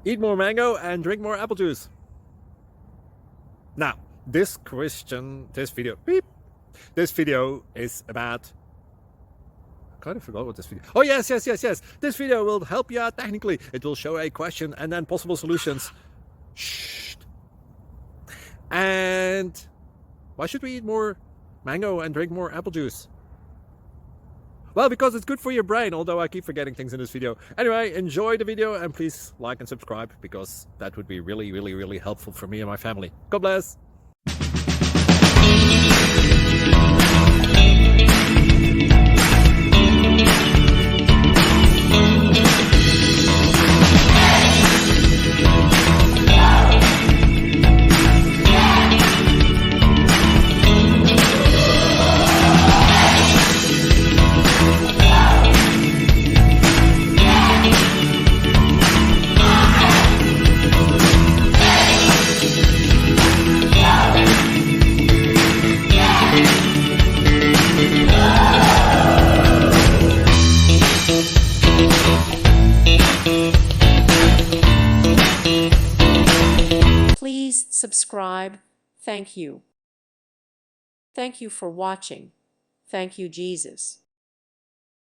Eat more mango and drink more apple juice. Now, this video is about... I kind of forgot what this video... Oh, yes. This video will help you out technically. It will show a question and then possible solutions. Shh. And why should we eat more mango and drink more apple juice? Well, because it's good for your brain, although I keep forgetting things in this video. Anyway, enjoy the video and please like and subscribe, because that would be really helpful for me and my family. God bless! Please subscribe. Thank you. Thank you for watching. Thank you, Jesus.